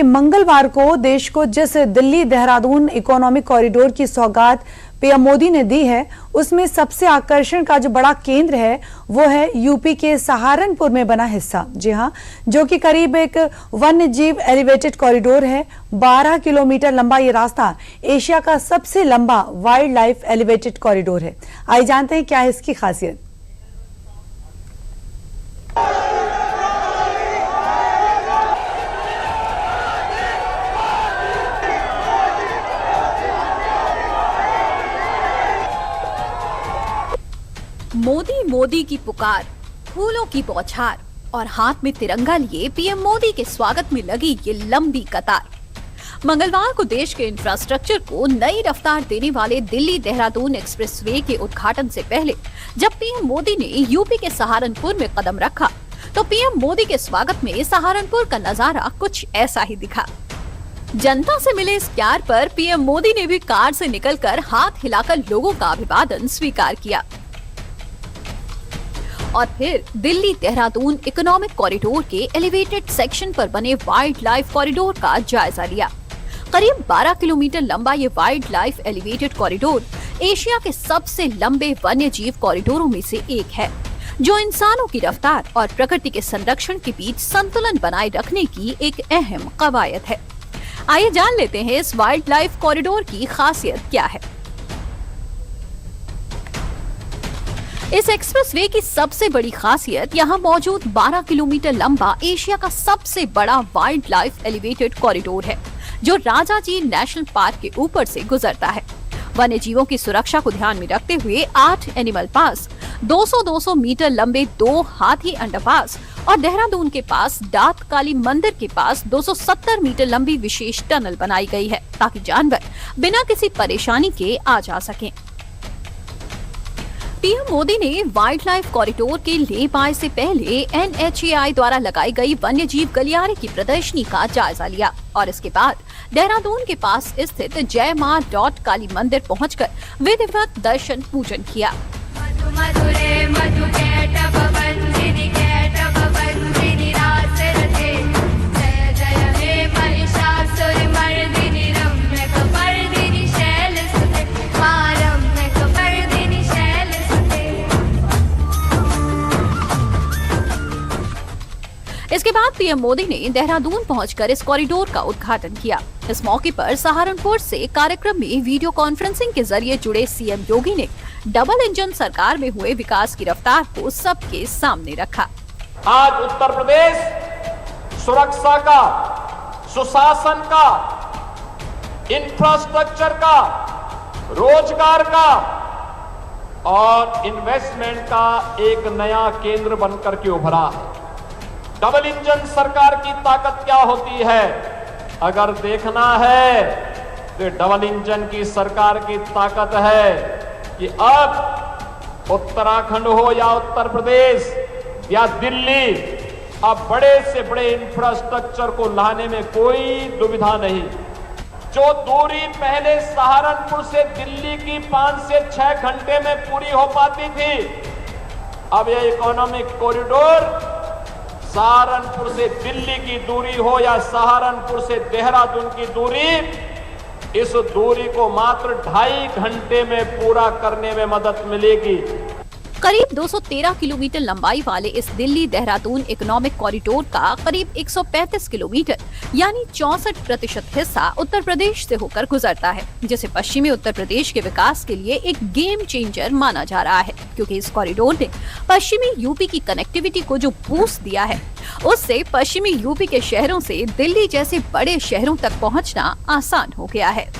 मंगलवार को देश को जिस दिल्ली देहरादून इकोनॉमिक कॉरिडोर की सौगात पीएम मोदी ने दी है, उसमें सबसे आकर्षण का जो बड़ा केंद्र है वो है यूपी के सहारनपुर में बना हिस्सा। जी हां, जो कि करीब एक वन्य जीव एलिवेटेड कॉरिडोर है। 12 किलोमीटर लंबा ये रास्ता एशिया का सबसे लंबा वाइल्ड लाइफ एलिवेटेड कॉरिडोर है। आइए जानते हैं क्या है इसकी खासियत। मोदी मोदी की पुकार, फूलों की बौछार और हाथ में तिरंगा लिए पीएम मोदी के स्वागत में लगी ये लंबी कतार। मंगलवार को देश के इंफ्रास्ट्रक्चर को नई रफ्तार देने वाले दिल्ली देहरादून एक्सप्रेसवे के उद्घाटन से पहले जब पीएम मोदी ने यूपी के सहारनपुर में कदम रखा तो पीएम मोदी के स्वागत में सहारनपुर का नजारा कुछ ऐसा ही दिखा। जनता से मिले इस प्यार पर पीएम मोदी ने भी कार से निकलकर हाथ हिलाकर लोगों का अभिवादन स्वीकार किया और फिर दिल्ली देहरादून इकोनॉमिक कॉरिडोर के एलिवेटेड सेक्शन पर बने वाइल्ड लाइफ कॉरिडोर का जायजा लिया। करीब 12 किलोमीटर लंबा ये wild life elevated corridor Asia के सबसे लंबे वन्य जीव कॉरिडोरों में से एक है, जो इंसानों की रफ्तार और प्रकृति के संरक्षण के बीच संतुलन बनाए रखने की एक अहम कवायद है। आइए जान लेते हैं इस वाइल्ड लाइफ कॉरिडोर की खासियत क्या है। इस एक्सप्रेसवे की सबसे बड़ी खासियत यहाँ मौजूद 12 किलोमीटर लंबा एशिया का सबसे बड़ा वाइल्ड लाइफ एलिवेटेड कॉरिडोर है, जो राजाजी नेशनल पार्क के ऊपर से गुजरता है। वन्य जीवों की सुरक्षा को ध्यान में रखते हुए 8 एनिमल पास, 200-200 मीटर लंबे 2 हाथी अंडरपास और देहरादून के पास डात काली मंदिर के पास 270 मीटर लंबी विशेष टनल बनाई गई है, ताकि जानवर बिना किसी परेशानी के आ जा सकें। पीएम मोदी ने वाइल्ड लाइफ कॉरिडोर के ले पाए से पहले NHAI द्वारा लगाई गई वन्य जीव गलियारे की प्रदर्शनी का जायजा लिया और इसके बाद देहरादून के पास स्थित जय मां काली मंदिर पहुंचकर विधिवत दर्शन पूजन किया। इसके बाद पीएम मोदी ने देहरादून पहुंचकर इस कॉरिडोर का उद्घाटन किया। इस मौके पर सहारनपुर से कार्यक्रम में वीडियो कॉन्फ्रेंसिंग के जरिए जुड़े सीएम योगी ने डबल इंजन सरकार में हुए विकास की रफ्तार को सबके सामने रखा। आज उत्तर प्रदेश सुरक्षा का, सुशासन का, इंफ्रास्ट्रक्चर का, रोजगार का और इन्वेस्टमेंट का एक नया केंद्र बनकर के उभरा है। डबल इंजन सरकार की ताकत क्या होती है अगर देखना है तो डबल इंजन की सरकार की ताकत है कि अब उत्तराखंड हो या उत्तर प्रदेश या दिल्ली, अब बड़े से बड़े इंफ्रास्ट्रक्चर को लाने में कोई दुविधा नहीं। जो दूरी पहले सहारनपुर से दिल्ली की 5 से 6 घंटे में पूरी हो पाती थी, अब यह इकोनॉमिक कॉरिडोर सहारनपुर से दिल्ली की दूरी हो या सहारनपुर से देहरादून की दूरी, इस दूरी को मात्र 2.5 घंटे में पूरा करने में मदद मिलेगी। करीब 213 किलोमीटर लंबाई वाले इस दिल्ली देहरादून इकोनॉमिक कॉरिडोर का करीब 135 किलोमीटर यानी 64% हिस्सा उत्तर प्रदेश से होकर गुजरता है, जिसे पश्चिमी उत्तर प्रदेश के विकास के लिए एक गेम चेंजर माना जा रहा है, क्योंकि इस कॉरिडोर ने पश्चिमी यूपी की कनेक्टिविटी को जो बूस्ट दिया है, उससे पश्चिमी यूपी के शहरों से दिल्ली जैसे बड़े शहरों तक पहुँचना आसान हो गया है।